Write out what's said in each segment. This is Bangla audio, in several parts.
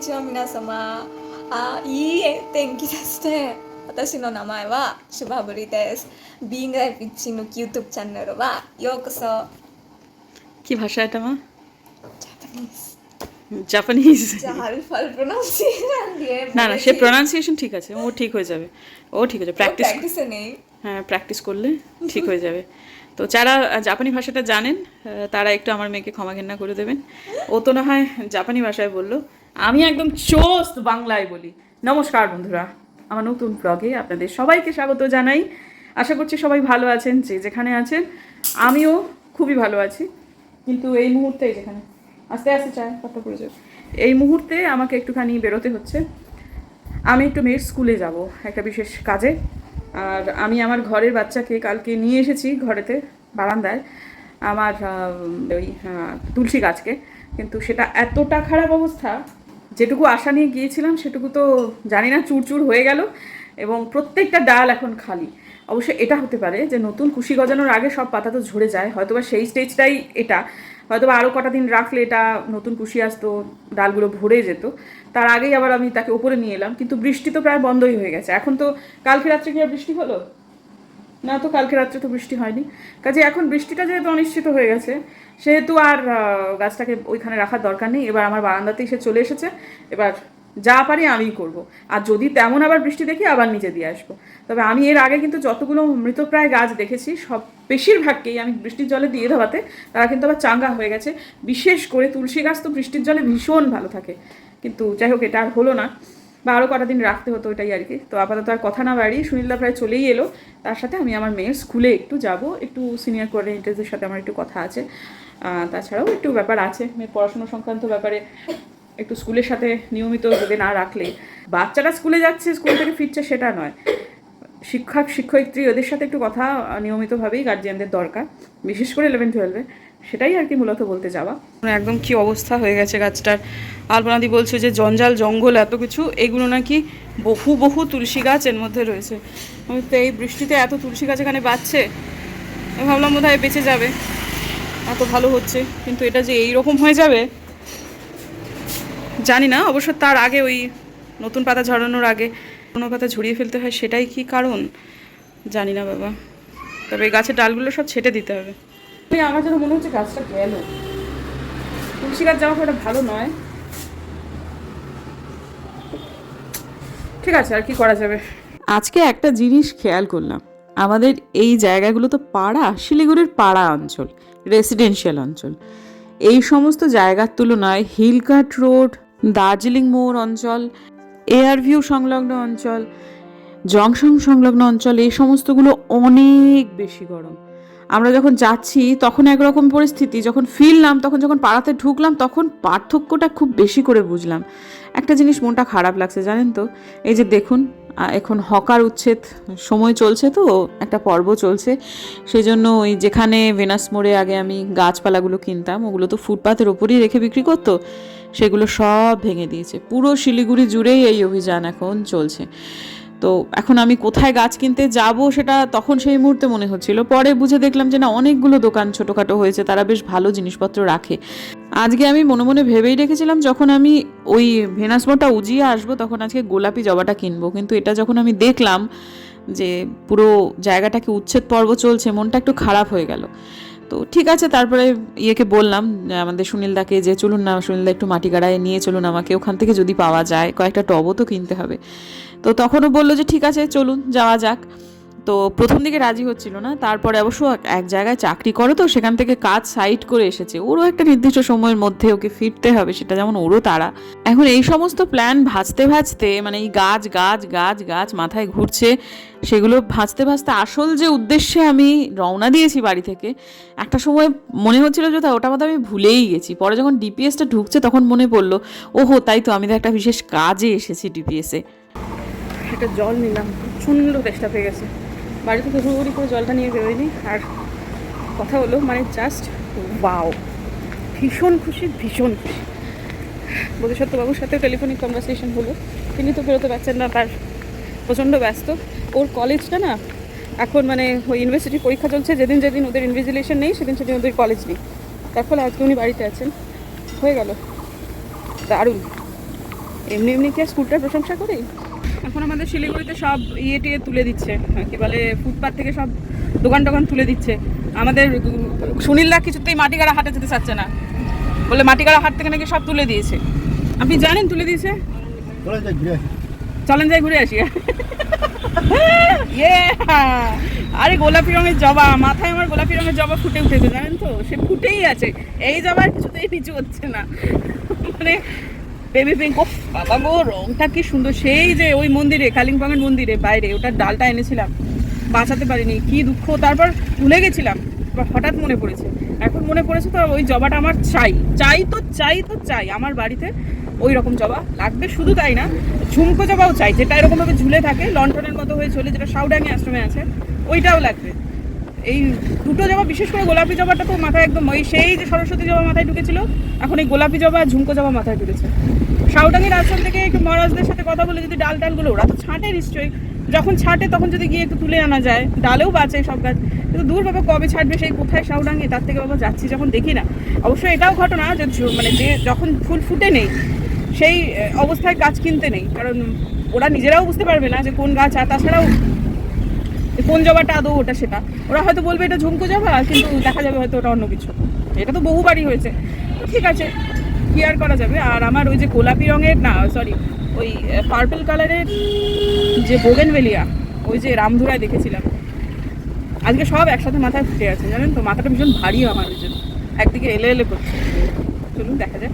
ちは皆様。いい天気ですね。私の名前はシュバブリです。Being a Pitch の YouTube チャンネルはようこそ。কি ভাষা এটা মা? জাপানিজ। জাপানিজ। জাল ফাল প্রনাউন্সিয়েশন দিয়ে না না, সে বলেছি। প্রোনাউন্সিয়েশন ঠিক আছে, ও ঠিক হয়ে যাবে, ও ঠিক হয়ে যাবে, প্র্যাকটিস। প্র্যাকটিসে নেই। হ্যাঁ, প্র্যাকটিস করলে ঠিক হয়ে যাবে। তো যারা জাপানি ভাষাটা জানেন তারা একটু আমার মেয়েকে ক্ষমা ঘেন্না করে দেবেন। ও তো না হয় জাপানি ভাষায় বললো, আমি একদম চোস্ত বাংলায় বলি। নমস্কার বন্ধুরা, আমার নতুন ব্লগে আপনাদের সবাইকে স্বাগত জানাই। আশা করছি সবাই ভালো আছেন, যে যেখানে আছেন। আমিও খুবই ভালো আছি, কিন্তু এই মুহূর্তে যেখানে আস্তে আস্তে চায় কথা পড়ে যাবে, এই মুহূর্তে আমাকে একটুখানি বেরোতে হচ্ছে। আমি একটু মেয়ের স্কুলে যাব একটা বিশেষ কাজে। আর আমি আমার ঘরের বাচ্চাকে কালকে নিয়ে এসেছি ঘরেতে, বারান্দায় আমার ওই তুলসী গাছকে, কিন্তু সেটা এতটা খারাপ অবস্থা, যেটুকু আশা নিয়ে গিয়েছিলাম সেটুকু তো জানি না, চুরচুর হয়ে গেল এবং প্রত্যেকটা ডাল এখন খালি। অবশ্য এটা হতে পারে যে নতুন কুশি গজানোর আগে সব পাতা তো ঝরে যায়, হয়তোবা সেই স্টেজটাই এটা, হয়তোবা আরও কটা দিন রাখলে এটা নতুন কুশি আসতো, ডালগুলো ভরে যেত, তার আগেই আবার আমি তাকে উপরে নিয়ে এলাম। কিন্তু বৃষ্টি তো প্রায় বন্ধই হয়ে গেছে এখন। তো কালকে রাত্রে কি আর বৃষ্টি হলো? না, তো কালকে রাত্রে তো বৃষ্টি হয়নি। কাজে এখন বৃষ্টিটা যেহেতু অনিশ্চিত হয়ে গেছে, সেহেতু আর গাছটাকে ওইখানে রাখার দরকার নেই। এবার আমার বারান্দাতেই সে চলে এসেছে, এবার যা পারি আমিই করব। আর যদি তেমন আবার বৃষ্টি দেখি আবার নিচে দিয়ে আসবো। তবে আমি এর আগে কিন্তু যতগুলো মৃতপ্রায় গাছ দেখেছি, সব বেশিরভাগকেই আমি বৃষ্টির জলে দিয়ে দেওয়াতে তারা কিন্তু আবার চাঙ্গা হয়ে গেছে। বিশেষ করে তুলসী গাছ তো বৃষ্টির জলে ভীষণ ভালো থাকে, কিন্তু যাই হোক এটা আর হলো না, বা আরও কটা দিন রাখতে হতো, এটাই আর কি। তো আপাতত আর কথা না বাড়িয়ে সুনীলদা প্রায় চলেই এলো, তার সাথে আমি আমার মেয়ের স্কুলে একটু যাব, একটু সিনিয়র কোঅর্ডিনেটরদের সাথে আমার একটু কথা আছে, তাছাড়াও একটু ব্যাপার আছে মেয়ের পড়াশোনা সংক্রান্ত ব্যাপারে। একটু স্কুলের সাথে নিয়মিত যদি না রাখলে, বাচ্চারা স্কুলে যাচ্ছে স্কুল থেকে ফিরছে সেটা নয়, শিক্ষক শিক্ষয়িত্রী ওদের সাথে একটু কথা নিয়মিতভাবেই গার্জিয়ানদের দরকার, বিশেষ করে 11-12-এ। সেটাই আর কি মূলত বলতে যাওয়া। একদম কি অবস্থা হয়ে গেছে গাছটার। আলপনাদি বলছে যে জঞ্জাল জঙ্গল এত কিছু, এগুলো নাকি বহু বহু তুলসী গাছ এর মধ্যে রয়েছে। আমি তো এই বৃষ্টিতে এত তুলসী গাছ এখানে বাঁচছে, আমি ভাবলাম বোধ হয় বেঁচে যাবে, এত ভালো হচ্ছে, কিন্তু এটা যে এই রকম হয়ে যাবে জানি না। অবশ্য তার আগে ওই নতুন পাতা ঝরানোর আগে কোনো পাতা ঝরিয়ে ফেলতে হয়, সেটাই কি কারণ জানি না বাবা। তবে এই গাছের ডালগুলো সব ছেটে দিতে হবে। আমার যেন মনে হচ্ছে গাছটা গেল, তুলসী গাছ যাওয়া খুব ভালো নয়। ঠিক আছে, আর কি করা যাবে। আজকে একটা জিনিস খেয়াল করলাম, আমাদের এই জায়গাগুলো তো পাড়া, শিলিগুড়ির পাড়া অঞ্চল, রেসিডেন্সিয়াল অঞ্চল। এই সমস্ত জায়গার তুলনায় হিলকাট রোড, দার্জিলিং মোড় অঞ্চল, এয়ার ভিউ সংলগ্ন অঞ্চল, জংশন সংলগ্ন অঞ্চল, এই সমস্তগুলো অনেক বেশি গরম। আমরা যখন যাচ্ছি তখন একরকম পরিস্থিতি, যখন ফিরলাম তখন, যখন পাড়াতে ঢুকলাম তখন পার্থক্যটা খুব বেশি করে বুঝলাম। একটা জিনিস মনটা খারাপ লাগছে জানেন তো, এই যে দেখুন এখন হকার উচ্ছেদ সময় চলছে, তো একটা পর্ব চলছে, সেই জন্য ওই যেখানে ভেনাস মোড়ে আগে আমি গাছপালাগুলো কিনতাম, ওগুলো তো ফুটপাথের ওপরেই রেখে বিক্রি করতো, সেগুলো সব ভেঙে দিয়েছে। পুরো শিলিগুড়ি জুড়েই এই অভিযান এখন চলছে। তো এখন আমি কোথায় গাছ কিনতে যাব সেটা তখন সেই মুহূর্তে মনে হচ্ছিল, পরে বুঝে দেখলাম যে না, অনেকগুলো দোকান ছোটোখাটো হয়েছে, তারা বেশ ভালো জিনিসপত্র রাখে। আজকে আমি মনে মনে ভেবেই রেখেছিলাম যখন আমি ওই ভেনাস মোড়টা উজিয়ে আসবো তখন আজকে গোলাপি জবাটা কিনবো, কিন্তু এটা যখন আমি দেখলাম যে পুরো জায়গাটাকে উচ্ছেদ পর্ব চলছে, মনটা একটু খারাপ হয়ে গেল। তো ঠিক আছে, তারপরে ইয়েকে বললাম আমাদের সুনীলদাকে যে চলুন না সুনীলদা একটু মাটি গাড়ায় নিয়ে চলুন আমাকে, ওখান থেকে যদি পাওয়া যায় কয়েকটা টবও তো কিনতে হবে। তো তখনও বললো যে ঠিক আছে চলুন যাওয়া যাক। তো প্রথম দিকে রাজি হচ্ছিল না, তারপরে অবশ্য এক জায়গায় চাকরি করে তো সেখান থেকে কাজ সাইড করে এসেছে, ওরও একটা নির্দিষ্ট সময়ের মধ্যে ওকে ফিরতে হবে, সেটা যেমন ওরও তারা। এখন এই সমস্ত প্ল্যান ভাজতে ভাজতে, মানে এই গাছ গাছ গাছ গাছ মাথায় ঘুরছে, সেগুলো ভাজতে ভাজতে আসল যে উদ্দেশ্যে আমি রওনা দিয়েছি বাড়ি থেকে, একটা সময় মনে হচ্ছিল যে ওটা মতো আমি ভুলেই গেছি। পরে যখন ডিপিএসটা ঢুকছে তখন মনে পড়লো, ওহো তাই তো, আমি তো একটা বিশেষ কাজে এসেছি ডিপিএসে। একটা জল নিলাম, প্রচণ্ড তেষ্টা পেয়ে গেছে, বাড়ি থেকে হুড়ুহুড়ি করে জলটা নিয়ে বেরোয়নি। আর কথা হলো মানে জাস্ট ওয়াও, ভীষণ খুশি ভীষণ খুশি। বোধিসত্ত্ববাবুর সাথেও টেলিফোনিক কনভারসেশন হলো, তিনি তো বেরোতে পারছেন না, তার প্রচণ্ড ব্যস্ত। ওর কলেজটা না এখন মানে ওই ইউনিভার্সিটি পরীক্ষা চলছে, যেদিন যেদিন ওদের ইনভিজিলেশন নেই সেদিন সেদিন ওদের কলেজ নেই, তার ফলে আজকে উনি বাড়িতে আছেন। হয়ে গেল, দারুণ। এমনি এমনি কি স্কুলটার প্রশংসা করি? এখন আমাদের শিলিগুড়িতে সব টিয়ে তুলে দিচ্ছে, কি বলে ফুটপাথ থেকে সব দোকান টোকান তুলে দিচ্ছে। আমাদের সুনীলদা কিছুতেই মাটিগাড়া হাটে যেতে চাচ্ছে না, বলে মাটিগাড়া হাট থেকে নাকি সব তুলে দিয়েছে। আপনি জানেন তুলে দিয়েছে? চলেন যাই ঘুরে আসি। আরে গোলাপি রঙের জবা, মাথায় আমার গোলাপি রঙের জবা ফুটে উঠেছে, জানেন তো? সে ফুটেই আছে, এই জবার কিছুতেই নিচু হচ্ছে না, মানে বেবি পিঙ্ক। ও বাবা গো, রংটা কি সুন্দর! সেই যে ওই মন্দিরে, কালিম্পংয়ের মন্দিরে বাইরে ওটার ডালটা এনেছিলাম, বাঁচাতে পারিনি, কি দুঃখ। তারপর ভুলে গেছিলাম, হঠাৎ মনে পড়েছে, এখন মনে পড়েছে। তো ওই জবাটা আমার চাই আমার বাড়িতে, ওই রকম জবা লাগবে। শুধু তাই না, ঝুমকো জবাও চাই, যেটা এরকমভাবে ঝুলে থাকে লণ্ঠনের মতো হয়ে চলে, যেটা সাউডাঙ্গি আশ্রমে আছে, ওইটাও লাগবে। এই দুটো জবা, বিশেষ করে গোলাপি জবাটা তো মাথায় একদম, ওই সেই যে সরস্বতী জবা মাথায় ঢুকেছিল, এখন এই গোলাপি জবা আর ঝুমকো জবা মাথায় ঢুকেছে। সাউডাঙ্গির আশ্রম থেকে একটু মহারাজদের সাথে কথা বলে যদি ডালগুলো, ওরা তো ছাঁটে নিশ্চয়ই, যখন ছাঁটে তখন যদি গিয়ে একটু তুলে আনা যায়, ডালেও বাঁচে সব গাছ। কিন্তু দূর বাবা, কবে ছাড়বে, সেই কোথায় সাউডাঙ্গি, তার থেকে বাবা যাচ্ছি যখন দেখি না। অবশ্যই এটাও ঘটনা যে মানে যে যখন ফুল ফুটে নেই সেই অবস্থায় গাছ কিনতে নেই, কারণ ওরা নিজেরাও বুঝতে পারবে না যে কোন গাছ, আর তাছাড়াও কোন জবাটা আদৌ ওটা সেটা। ওরা হয়তো বলবে এটা ঝুমকো জবা, কিন্তু দেখা যাবে হয়তো ওটা অন্য কিছু। এটা তো বহুবারই হয়েছে, ঠিক আছে, কি আর করা যাবে। আর আমার ওই যে গোলাপি রঙের, না সরি, ওই পার্পল কালারের যে বোগেনভেলিয়া, ওই যে রামধুরায় দেখেছিলাম, আজকে সব একসাথে মাথায় ফুটে আছে, জানেন তো? মাথাটা ভীষণ ভারী আমার, ওই জন্য একদিকে এলে করছে। চলুন দেখা যায়।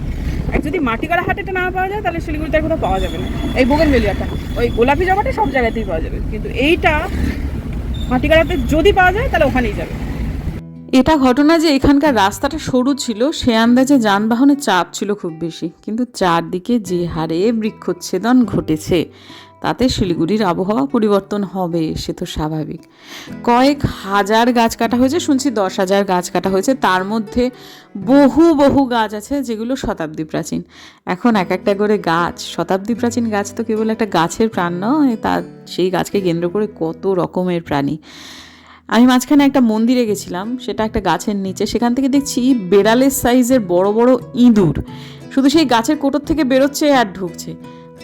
এক যদি মাটিগাড়া হাটেটা না পাওয়া যায়, তাহলে শিলিগুড়িতে আর কোথাও পাওয়া যাবে না এই বোগেনভেলিয়াটা। ওই গোলাপি জবাটা সব জায়গাতেই পাওয়া যাবে, কিন্তু এইটা মাটিগাড়াতে যদি পাওয়া যায় তাহলে ওখানেই যাবে। এটা ঘটনা যে এখানকার রাস্তাটা সরু ছিল, সে আন্দাজে যানবাহনের চাপ ছিল খুব বেশি, কিন্তু চারদিকে যে হারে বৃক্ষচ্ছেদন ঘটেছে, তাতে শিলিগুড়ির আবহাওয়া পরিবর্তন হবে, সে তো স্বাভাবিক। কয়েক হাজার গাছ কাটা হয়েছে, শুনছি 10,000 গাছ কাটা হয়েছে, তার মধ্যে বহু বহু গাছ আছে যেগুলো শতাব্দী প্রাচীন। এখন এক একটা করে গাছ, শতাব্দী প্রাচীন গাছ তো কেবল একটা গাছের প্রাণ নয়, তার সেই গাছকে কেন্দ্র করে কত রকমের প্রাণী। আমি মাঝখানে একটা মন্দিরে গেছিলাম, সেটা একটা গাছের নিচে, সেখান থেকে দেখছি বেড়ালের সাইজের বড় বড় ইঁদুর শুধু সেই গাছের কোটর থেকে বেরোচ্ছে আর ঢুকছে।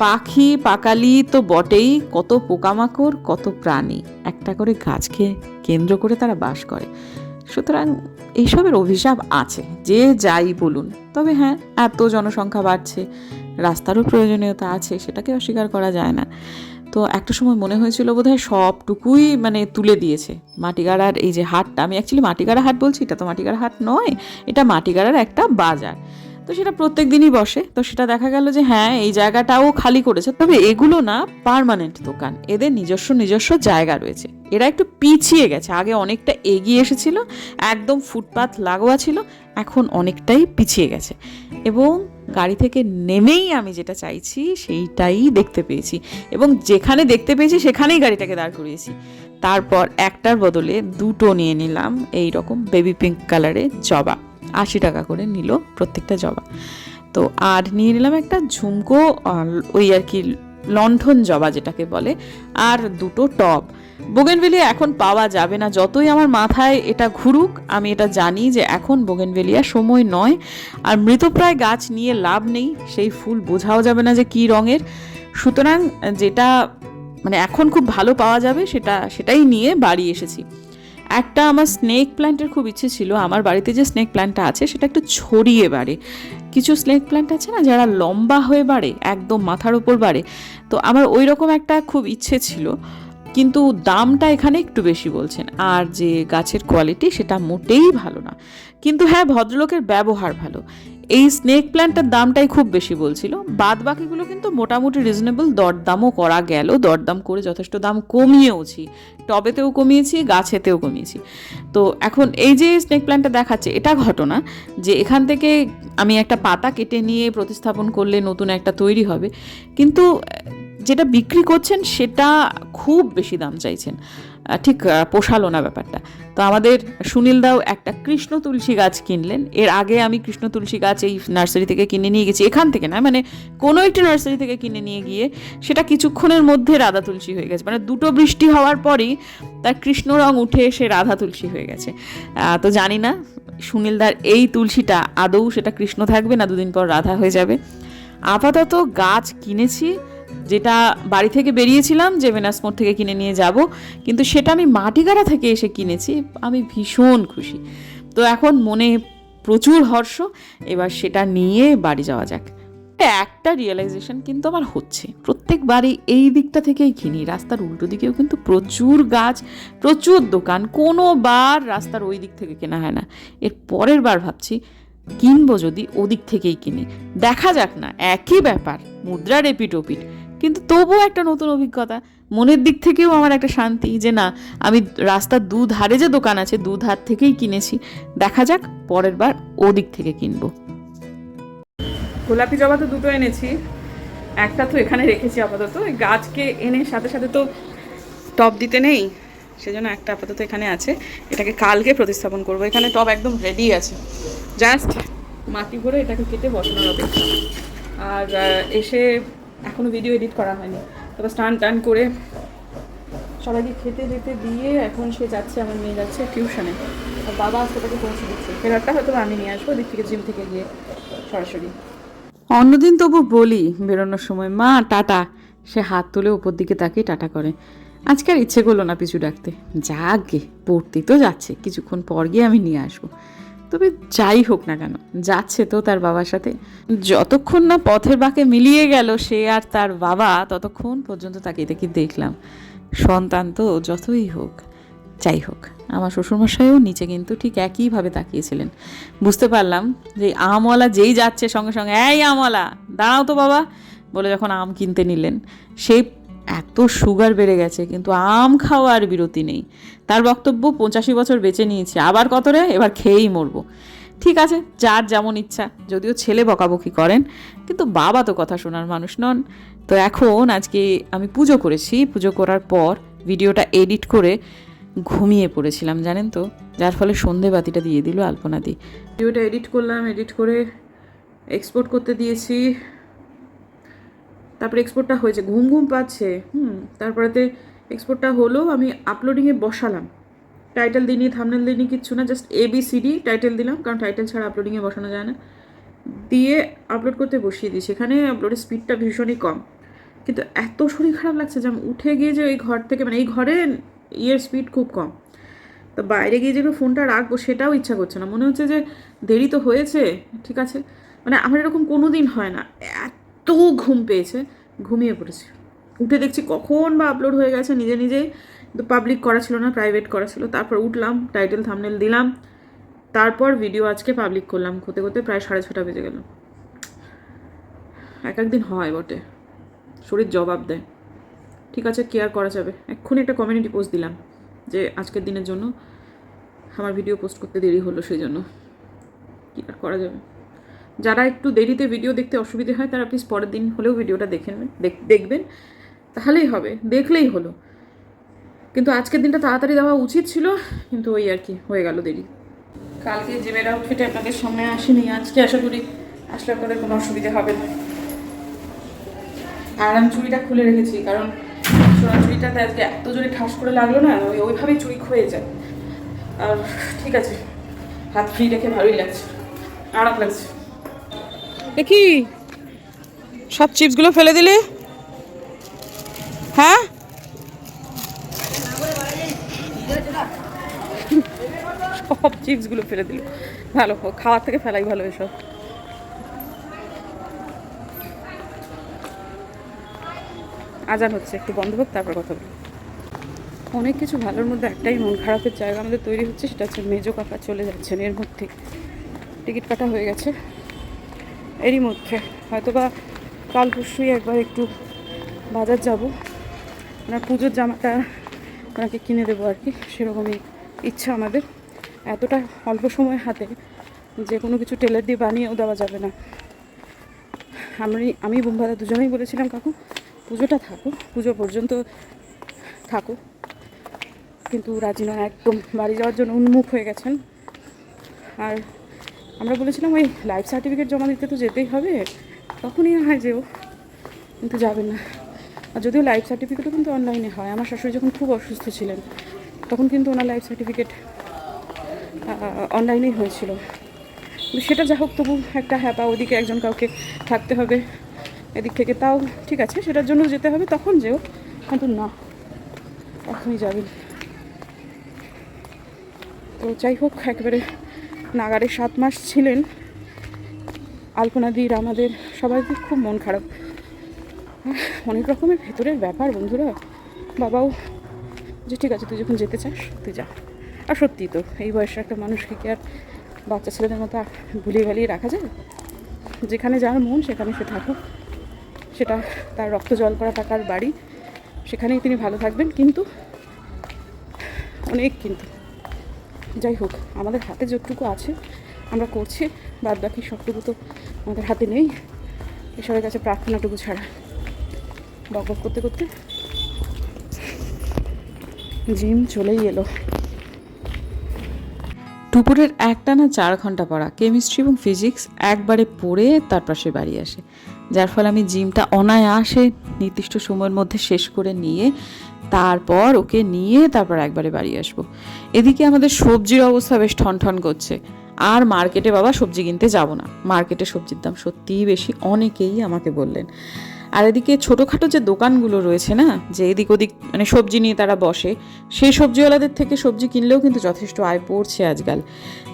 পাখি পাকালি তো বটেই, কত পোকামাকড়, কত প্রাণী একটা করে গাছকে কেন্দ্র করে তারা বাস করে। সুতরাং এইসবের অভিশাপ আছে, যে যাই বলুন। তবে হ্যাঁ, এত জনসংখ্যা বাড়ছে, রাস্তারও প্রয়োজনীয়তা আছে, সেটাকে অস্বীকার করা যায় না। তো একটা সময় মনে হয়েছিল বোধহয় সবটুকুই মানে তুলে দিয়েছে। মাটিগাড়ার এই যে হাটটা, আমি অ্যাকচুয়ালি মাটিগাড়া হাট বলছি, এটা তো মাটিগাড়া হাট নয়, এটা মাটিগাড়ার একটা বাজার। তো সেটা প্রত্যেক দিনই বসে, তো সেটা দেখা গেল যে হ্যাঁ, এই জায়গাটাও খালি করেছে। তবে এগুলো না পার্মানেন্ট দোকান, এদের নিজস্ব জায়গা রয়েছে। এরা একটু পিছিয়ে গেছে, আগে অনেকটা এগিয়ে এসেছিল, একদম ফুটপাথ লাগোয়া ছিল, এখন অনেকটাই পিছিয়ে গেছে। এবং গাড়ি থেকে নেমেই আমি যেটা চাইছি সেইটাই দেখতে পেয়েছি, এবং যেখানে দেখতে পেয়েছি সেখানেই গাড়িটাকে দাঁড় করিয়েছি। তারপর একটার বদলে দুটো নিয়ে নিলাম এই রকম বেবি পিঙ্ক কালারের জবা, 80 টাকা করে নিল প্রত্যেকটা জবা। তো আর নিয়ে নিলাম একটা ঝুমকো, ওই আর কি লণ্ঠন জবা যেটাকে বলে, আর দুটো টব। বোগেনভেলিয়া এখন পাওয়া যাবে না, যতই আমার মাথায় এটা ঘুরুক, আমি এটা জানি যে এখন বোগেনভেলিয়া সময় নয়। আর মৃতপ্রায় গাছ নিয়ে লাভ নেই, সেই ফুল বোঝাও যাবে না যে কী রঙের। সুতরাং যেটা মানে এখন খুব ভালো পাওয়া যাবে সেটাই নিয়ে বাড়ি এসেছি। একটা আমার স্নেক প্ল্যান্টের খুব ইচ্ছে ছিল, আমার বাড়িতে যে স্নেক প্ল্যান্টটা আছে সেটা একটু ছড়িয়ে বাড়ে। কিছু স্নেক প্ল্যান্ট আছে না যারা লম্বা হয়ে বাড়ে, একদম মাথার উপর বাড়ে, তো আমার ওই রকম একটা খুব ইচ্ছে ছিল, কিন্তু দামটা এখানে একটু বেশি বলছেন, আর যে গাছের কোয়ালিটি সেটা মোটেই ভালো না। কিন্তু হ্যাঁ, ভদ্রলোকের ব্যবহার ভালো। এই স্নেক প্ল্যান্টটার দামটাই খুব বেশি বলছিল, বাদ বাকিগুলো কিন্তু মোটামুটি রিজনেবল, দরদামও করা গেল, দরদাম করে যথেষ্ট দাম কমিয়েওছি, টবেতেও কমিয়েছি, গাছেতেও কমিয়েছি। তো এখন এই যে স্নেক প্ল্যান্টটা দেখাচ্ছে, এটা ঘটনা যে এখান থেকে আমি একটা পাতা কেটে নিয়ে প্রতিস্থাপন করলে নতুন একটা তৈরি হবে, কিন্তু যেটা বিক্রি করছেন সেটা খুব বেশি দাম চাইছেন, ঠিক পোষালো না ব্যাপারটা। তো আমাদের সুনীলদাও একটা কৃষ্ণ তুলসী গাছ কিনলেন। এর আগে আমি কৃষ্ণ তুলসী গাছ এই নার্সারি থেকে কিনে নিয়ে গেছি, এখান থেকে না, মানে কোনো একটি নার্সারি থেকে কিনে নিয়ে গিয়ে সেটা কিছুক্ষণের মধ্যে রাধা তুলসী হয়ে গেছে, মানে দুটো বৃষ্টি হওয়ার পরই তার কৃষ্ণ রং উঠে এসে রাধা তুলসী হয়ে গেছে। তো জানি না সুনীলদার এই তুলসীটা আদৌ সেটা কৃষ্ণ থাকবে না দুদিন পর রাধা হয়ে যাবে। আপাতত গাছ কিনেছি, যেটা বাড়ি থেকে বেরিয়েছিলাম যে ভেনাস মোড় থেকে কিনে নিয়ে যাব, কিন্তু সেটা আমি মাটিগাড়া থেকে এসে কিনেছি। আমি ভীষণ খুশি। তো এখন মনে প্রচুর হর্ষ, এবার সেটা নিয়ে বাড়ি যাওয়া যাক। একটা রিয়েলাইজেশন কিন্তু আমার হচ্ছে, প্রত্যেকবারই এই দিকটা থেকেই কিনি, রাস্তার উল্টো দিকেও কিন্তু প্রচুর গাছ, প্রচুর দোকান, কোনো বার রাস্তার ওই দিক থেকে কেনা হয় না। এর পরের বার ভাবছি কিনবো যদি ওদিক থেকেই কিনি, দেখা যাক না, একই ব্যাপার, মুদ্রার এপিট ওপিট, কিন্তু তবুও একটা নতুন অভিজ্ঞতা। মনের দিক থেকেও আমার একটা শান্তি যে না, আমি রাস্তার দুধারে যে দোকান আছে দুধার থেকেই কিনেছি, দেখা যাক পরের বার ওদিক থেকে কিনবো। গোলাপি জবা তো দুটো এনেছি, একটা তো এখানে রেখেছি আপাতত, ওই গাছকে এনে সাথে সাথে তো টব দিতে নেই, সেজন্য একটা আপাতত এখানে আছে, এটাকে কালকে প্রতিস্থাপন করবো। এখানে টব একদম রেডি আছে, জাস্ট মাটি ভরে এটাকে কেটে বসানোর অপেক্ষা। আর এসে এখনও ভিডিও এডিট করা হয়নি, তারপর স্নান টান করে সবাইকে খেতে যেতে দিয়ে এখন সে যাচ্ছে, আমার মেয়ে যাচ্ছে টিউশনে, আর বাবা আজকে তাকে পৌঁছে দিচ্ছে। ফেরারটা হয়তো আমি নিয়ে আসবো ওদিক থেকে, জিম থেকে গিয়ে সরাসরি। অন্যদিন তবু বলি বেরোনোর সময় মা টাটা, সে হাত তুলে ওপর দিকে তাকিয়ে টাটা করে। আজকে আর ইচ্ছে করলো না পিছু ডাকতে, যাক গে পড়তে তো যাচ্ছে, কিছুক্ষণ পর গিয়ে আমি নিয়ে আসবো। তবে যাই হোক না কেন, যাচ্ছে তো তার বাবার সাথে, যতক্ষণ না পথের বাঁকে মিলিয়ে গেল সে আর তার বাবা, ততক্ষণ পর্যন্ত তাকিয়ে তাকিয়ে দেখলাম। সন্তান তো যতই হোক, যাই হোক, আমার শ্বশুরমশাইও নিচে কিন্তু ঠিক একইভাবে তাকিয়েছিলেন। বুঝতে পারলাম যে আমওয়ালা যেই যাচ্ছে সঙ্গে সঙ্গে এই আমওয়ালা দাঁড়াও তো বাবা বলে যখন আম কিনতে নিলেন, সে এত সুগার বেড়ে গেছে কিন্তু আম খাওয়ার বিরতি নেই। তার বক্তব্য 85 বছর বেঁচে নিয়েছি, আবার কত রে, এবার খেয়েই মরবো। ঠিক আছে, যার যেমন ইচ্ছা, যদিও ছেলে বকাবকি করেন, কিন্তু বাবা তো কথা শোনার মানুষ নন। তো এখন আজকে আমি পুজো করেছি, পুজো করার পর ভিডিওটা এডিট করে ঘুমিয়ে পড়েছিলাম জানেন তো, যার ফলে সন্ধে বাতিটা দিয়ে দিল আলপনা দিয়ে। ভিডিওটা এডিট করলাম, এডিট করে এক্সপোর্ট করতে দিয়েছি, তারপরে এক্সপোর্টটা হয়েছে, ঘুম ঘুম পাচ্ছে। তারপরেতে এক্সপোর্টটা হলো, আমি আপলোডিংয়ে বসালাম, টাইটেল দিইনি, থাম্বনেল দিইনি, কিচ্ছু না, জাস্ট ABCD টাইটেল দিলাম, কারণ টাইটেল ছাড়া আপলোডিংয়ে বসানো যায় না, দিয়ে আপলোড করতে বসিয়ে দিই। সেখানে আপলোডের স্পিডটা ভীষণই কম, কিন্তু এত শরীর খারাপ লাগছে যে আমি উঠে গিয়ে যে ওই ঘর থেকে, মানে এই ঘরে স্পিড খুব কম, তো বাইরে গিয়ে যেগুলো ফোনটা রাখবো সেটাও ইচ্ছা করছে না, মনে হচ্ছে যে দেরি তো হয়েছে, ঠিক আছে, মানে আমার এরকম কোনো দিন হয় না, এত ঘুম পেয়েছে, ঘুমিয়ে পড়েছি। উঠে দেখছি কখন বা আপলোড হয়ে গেছে নিজে নিজেই, কিন্তু পাবলিক করা ছিল না, প্রাইভেট করা ছিল। তারপর উঠলাম, টাইটেল থাম্বনেল দিলাম, তারপর ভিডিও আজকে পাবলিক করলাম, করতে করতে প্রায় 6:30 বেজে গেল। এক একদিন হয় বটে, শরীর জবাব দেয়। ঠিক আছে, কেয়ার করা যাবে। এক্ষুনি একটা কমিউনিটি পোস্ট দিলাম যে আজকের দিনের জন্য আমার ভিডিও পোস্ট করতে দেরি হলো, সেই জন্য কী আর করা যাবে। যারা একটু দেরিতে ভিডিও দেখতে অসুবিধে হয় তারা প্লিজ পরের দিন হলেও ভিডিওটা দেখবেন, তাহলেই হবে, দেখলেই হলো। কিন্তু আজকের দিনটা তাড়াতাড়ি দেওয়া উচিত ছিল, কিন্তু ওই আর কি হয়ে গেল দেরি। কালকে জিমের আউটফিটে আপনাদের সামনে আসেনি, আজকে আশা করি আসলে আপনাদের কোনো অসুবিধা হবে না। আর আমি চুড়িটা খুলে রেখেছি, কারণ সোনার চুড়িটাতে আজকে এত জোরে ঠাস করে লাগলো না, ওইভাবেই চুড়ি ক্ষয়ে যায়। আর ঠিক আছে, হাত ফ্রি রেখে ভালোই লাগছে, আরাম লাগছে। দেখি সব চিপসগুলো ফেলে দিলে, হ্যাঁ সব চিপসগুলো ফেলে দিল, ভালো খাওয়ার থেকে ফেলাই ভালো এসব। আজান হচ্ছে, একটু বন্ধ হোক তারপর কথা বলি। অনেক কিছু ভালোর মধ্যে একটাই মন খারাপের জায়গা আমাদের তৈরি হচ্ছে, সেটা হচ্ছে মেজো কাকা চলে যাচ্ছেন। এর মধ্যে টিকিট কাটা হয়ে গেছে, এরই মধ্যে হয়তো বা কাল পরশুই একবার একটু বাজার যাব, ওনার পুজোর জামাটা ওনাকে কিনে দেবো আর কি, সেরকমই ইচ্ছা আমাদের। এতটা অল্প সময় হাতে যে কোনো কিছু টেলার দিয়ে বানিয়েও দেওয়া যাবে না। আমি বুম্বাদা দুজনেই বলেছিলাম কাকু পুজোটা থাকো, পুজো পর্যন্ত থাকো, কিন্তু রাজি নয়, একদম বাড়ি যাওয়ার জন্য উন্মুখ হয়ে গেছেন। আর আমরা বলেছিলাম ওই লাইফ সার্টিফিকেট জমা দিতে তো যেতেই হবে, তখনই হয় যেও, কিন্তু যাবেন না। আর যদিও লাইফ সার্টিফিকেটও কিন্তু অনলাইনে হয়, আমার শাশুড়ি যখন খুব অসুস্থ ছিলেন তখন কিন্তু ওনার লাইফ সার্টিফিকেট অনলাইনেই হয়েছিল। কিন্তু সেটা যা হোক, তবু একটা হ্যাপা, ওদিকে একজন কাউকে থাকতে হবে, এদিক থেকে, তাও ঠিক আছে, সেটার জন্য যেতে হবে তখন যেও, কিন্তু না এখনই যাবি। তো যাই হোক, একেবারে নাগারে 7 মাস ছিলেন আলপনাদির, আমাদের সবাই খুব মন খারাপ, অনেক রকমের ভেতরের ব্যাপার বন্ধুরা। বাবাও যে ঠিক আছে তুই যখন যেতে চাস তুই যা। আর সত্যি তো এই বয়সে একটা মানুষকে কি আর বাচ্চা ছেলেদের মতো ভুলিয়ে ভালিয়ে রাখা যায়? যেখানে যার মন সেখানে সে থাকুক, সেটা তার রক্ত জল করা টাকার বাড়ি, সেখানেই তিনি ভালো থাকবেন। কিন্তু অনেক কিন্তু, যাই হোক, আমাদের হাতে যতটুকু আছে আমরা করছি, বাদ বাকি সবটুকু তো আমাদের হাতে নেই, ঈশ্বরের কাছে প্রার্থনাটুকু ছাড়া। বক বক করতে করতে জিম চলেই এলো। দুপুরের একটানা 4 ঘন্টা পড়া কেমিস্ট্রি এবং ফিজিক্স একবারে পড়ে তারপর সে বাড়ি আসে, যার ফলে আমি জিমটা অনায়াসে নির্দিষ্ট সময়ের মধ্যে শেষ করে নিয়ে তারপর ওকে নিয়ে তারপর একবারে বাড়ি আসবো। এদিকে আমাদের সবজির অবস্থা বেশ ঠনঠন করছে, আর মার্কেটে বাবা সবজি কিনতে যাব না, মার্কেটে সবজির দাম সত্যিই বেশি, অনেকেই আমাকে বললেন। আর এদিকে ছোটোখাটো যে দোকানগুলো রয়েছে না, যে এদিক ওদিক মানে সবজি নিয়ে তারা বসে, সেই সবজিওয়ালাদের থেকে সবজি কিনলেও কিন্তু যথেষ্ট আয় পড়ছে আজকাল।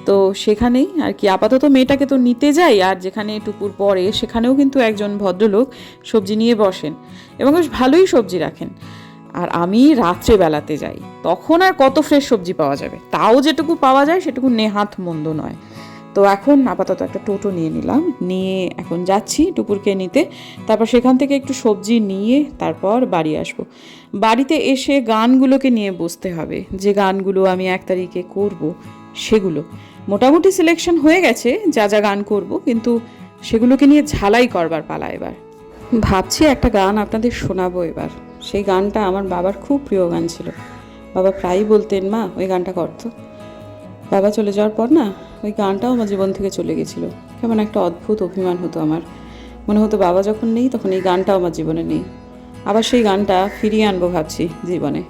তো সেখানেই আর কি আপাতত মেয়েটাকে তো নিতে যাই, আর যেখানে টুকুর পরে সেখানেও কিন্তু একজন ভদ্রলোক সবজি নিয়ে বসেন এবং বেশ ভালোই সবজি রাখেন। আর আমি রাত্রেবেলাতে যাই, তখন আর কত ফ্রেশ সবজি পাওয়া যাবে, তাও যেটুকু পাওয়া যায় সেটুকু নেহাত মন্দ নয়। তো এখন আপাতত একটা টোটো নিয়ে নিলাম, নিয়ে এখন যাচ্ছি টুকুরকে নিতে, তারপর সেখান থেকে একটু সবজি নিয়ে তারপর বাড়ি আসব। বাড়িতে এসে গানগুলোকে নিয়ে বসতে হবে, যে গানগুলো আমি 1 তারিখে করব সেগুলো মোটামুটি সিলেকশন হয়ে গেছে, যা যা গান করব, কিন্তু সেগুলোকে নিয়ে ঝালাই করবার পালা এবার। ভাবছি একটা গান আপনাদের শোনাবো এবার। সেই গানটা আমার বাবার খুব প্রিয় গান ছিল, বাবা প্রায়ই বলতেন মা ওই গানটা করতো। বাবা চলে যাওয়ার পর না ওই গানটাও আমার জীবন থেকে চলে গেছিলো, কেমন একটা অদ্ভুত অভিমান হতো আমার, মনে হতো বাবা যখন নেই তখন এই গানটাও আমার জীবনে নেই, আবার সেই গানটা ফিরিয়ে আনবো ভাবছি জীবনে।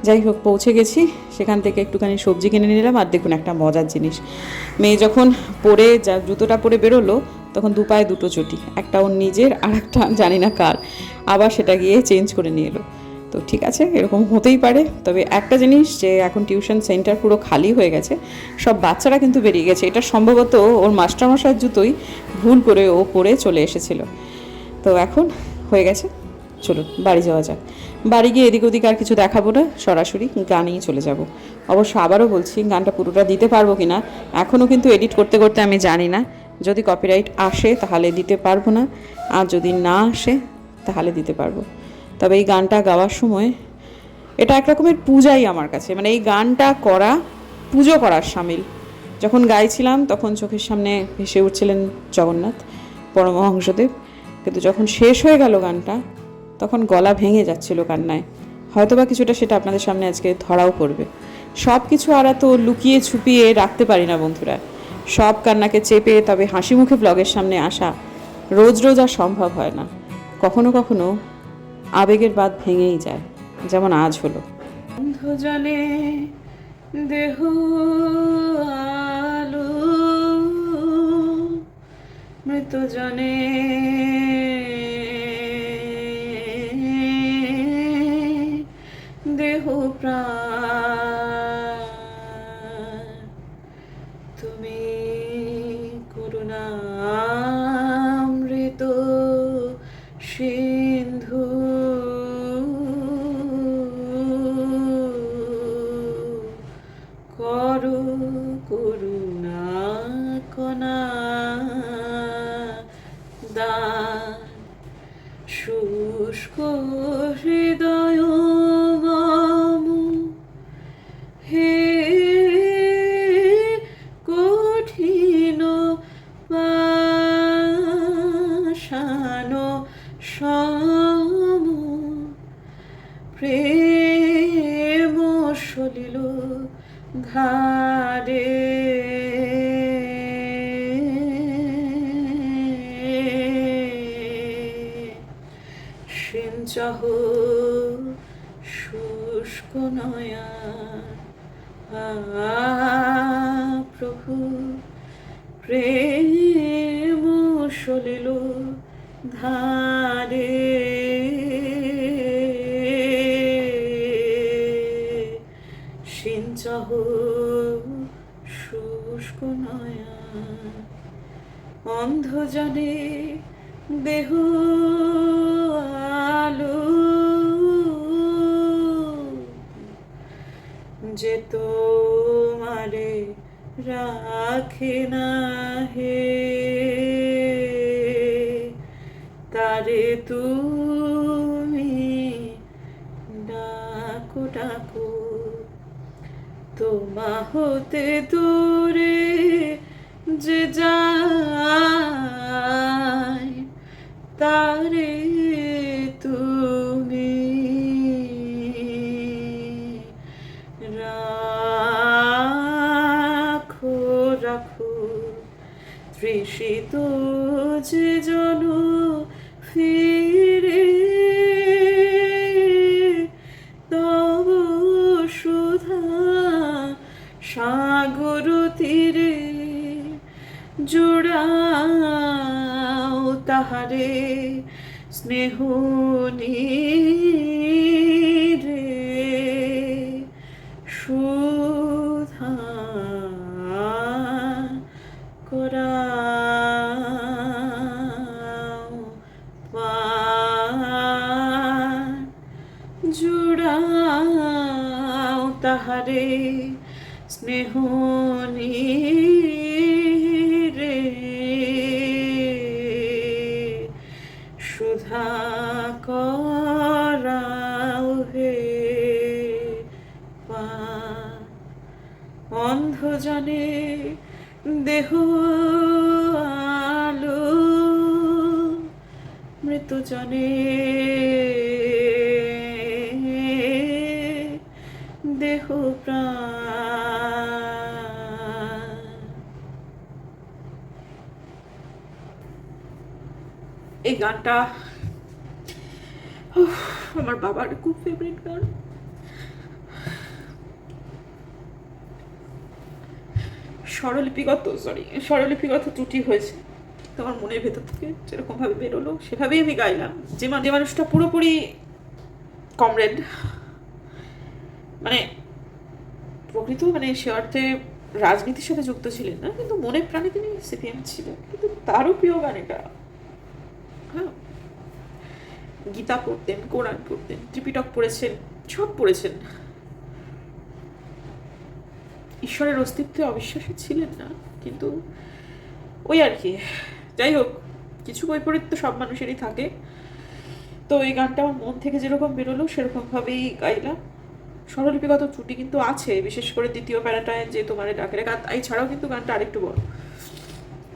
যাই হোক, পৌঁছে গেছি, সেখান থেকে একটুখানি সবজি কিনে নিলাম। আর দেখুন একটা মজার জিনিস, মেয়ে যখন পরে জুতোটা পরে বেরোলো তখন 2 পায়ে 2টো চটি, একটা ওর নিজের আর একটা জানি না কার, আবার সেটা গিয়ে চেঞ্জ করে নিয়ে এলো। তো ঠিক আছে, এরকম হতেই পারে। তবে একটা জিনিস, যে এখন টিউশন সেন্টার পুরো খালি হয়ে গেছে, সব বাচ্চারা কিন্তু বেরিয়ে গেছে, এটা সম্ভবত ওর মাস্টারমশাইয়ের জুতোই ভুল করে ও পরে চলে এসেছিল। তো এখন হয়ে গেছে, চলুন বাড়ি যাওয়া যাক। বাড়ি গিয়ে এদিক ওদিক আর কিছু দেখাবো না, সরাসরি গানেই চলে যাব। অবশ্য আবারও বলছি, গানটা পুরোটা দিতে পারবো কি না এখনও কিন্তু এডিট করতে করতে আমি জানি না। যদি কপিরাইট আসে তাহলে দিতে পারবো না, আর যদি না আসে তাহলে দিতে পারবো। তবে এই গানটা গাওয়ার সময় এটা একরকমের পূজাই আমার কাছে, মানে এই গানটা করা পুজো করার সামিল। যখন গাইছিলাম তখন চোখের সামনে ভেসে উঠছিলেন জগন্নাথ পরমহংসদেব, কিন্তু যখন শেষ হয়ে গেল গানটা তখন গলা ভেঙে যাচ্ছিল কান্নায়। হয়তোবা কিছুটা সেটা আপনাদের সামনে আজকে ধরাও পড়বে। সব কিছু আর এত লুকিয়ে ছুপিয়ে রাখতে পারি না বন্ধুরা, সব কান্নাকে চেপে তবে হাসি মুখে ব্লগের সামনে আসা রোজ রোজ আর সম্ভব হয় না। কখনো কখনো আবেগের বাঁধ ভেঙেই যায়, যেমন আজ হলো। বন্ধুজনে দেহ আলো, মৃতজনে দেহ প্রাণ, তুমি করুণামৃত সিন্ধু, করো করুণা কণা দান, শুষ্ক হৃদয় মম হে কঠিন পাষাণ সম, প্রেম সলিল ঘাড়ে সিঞ্চহ শুষ্ক নয়ন, প্রভু প্রেম সলিল ধারে সিঞ্চহ শুষ্ক নয়ন অন্ধ জনে দেহ আলো যে তোমারে রাখে না হে তারে তুমি ডাকো ডাকো তোমা হতে দূরে যে যায় তারে তুমি রাখো রাখো তৃষিত যে জন ফিরে তব সুধা সাগর তীরে জোড়াও তাহারে স্নেহ নীরে সুধা করাও পান জোড়াও তাহারে স্নেহ নীরে সুধা করাও হে পান অন্ধ জনে দেহ আলো মৃত জনে দেহ প্রাণ। এই গানটা আমার বাবার খুব ফেভারিট গান। স্বরলিপিগত ত্রুটি হয়েছে, তোমার মনের ভেতর থেকে যেরকম ভাবে বেরোলো সেভাবেই আমি গাইলাম। যে মানুষটা পুরোপুরি কমরেড, মানে প্রকৃত মানে সে অর্থে রাজনীতির সাথে যুক্ত ছিলেন না, কিন্তু মনে প্রাণে তিনি সিপিএম ছিলেন। কিন্তু তারও প্রিয় গান এটা। হ্যাঁ, গীতা পড়তেন, কোরআন পড়তেন, ত্রিপিটক পড়েছেন, সব পড়েছেন। ঈশ্বরের অস্তিত্বে অবিশ্বাসী ছিলেন না, কিন্তু ওই আর কি। যাই হোক, কিছু বৈপরীত্য তো সব মানুষেরই থাকে। তো এই গানটা আমার মন থেকে যেরকম বেরোলো সেরকমভাবেই গাইলাম। স্বরলিপিগত ত্রুটি কিন্তু আছে, বিশেষ করে দ্বিতীয় প্যারাটায় যে তোমার ডাকের গান, এছাড়াও কিন্তু গানটা আরেকটু বড়।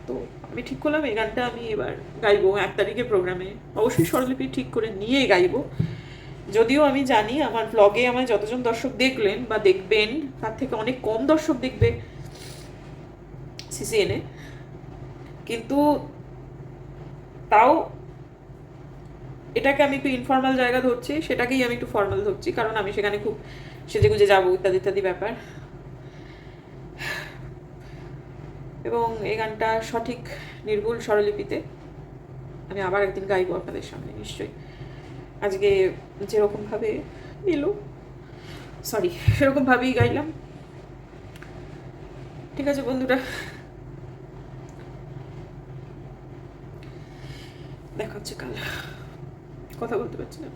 তো আমি ঠিক করলাম এই গানটা আমি এবার গাইবো 1 তারিখে প্রোগ্রামে। অবশ্যই স্বরলিপি ঠিক করে নিয়ে গাইবো। যদিও আমি জানি আমার ব্লগে আমার যতজন দর্শক দেখলেন বা দেখবেন তার থেকে অনেক কম দর্শক দেখবে সিসিএনে, কিন্তু তাও এটাকে আমি একটু ইনফর্মাল জায়গা ধরছি, সেটাকেই আমি একটু ফর্মাল ধরছি, কারণ আমি সেখানে খুব সেজেগুজে যাবো ইত্যাদি ইত্যাদি ব্যাপার। এবং এই গানটা সঠিক নির্ভুল স্বরলিপিতে আমি আবার একদিন গাইবো আপনাদের সামনে নিশ্চয়ই। আজকে যেরকমভাবে এলো সেরকমভাবেই গাইলাম। ঠিক আছে বন্ধুরা, দেখা হচ্ছে কাল। কথা বলতে পারছি না।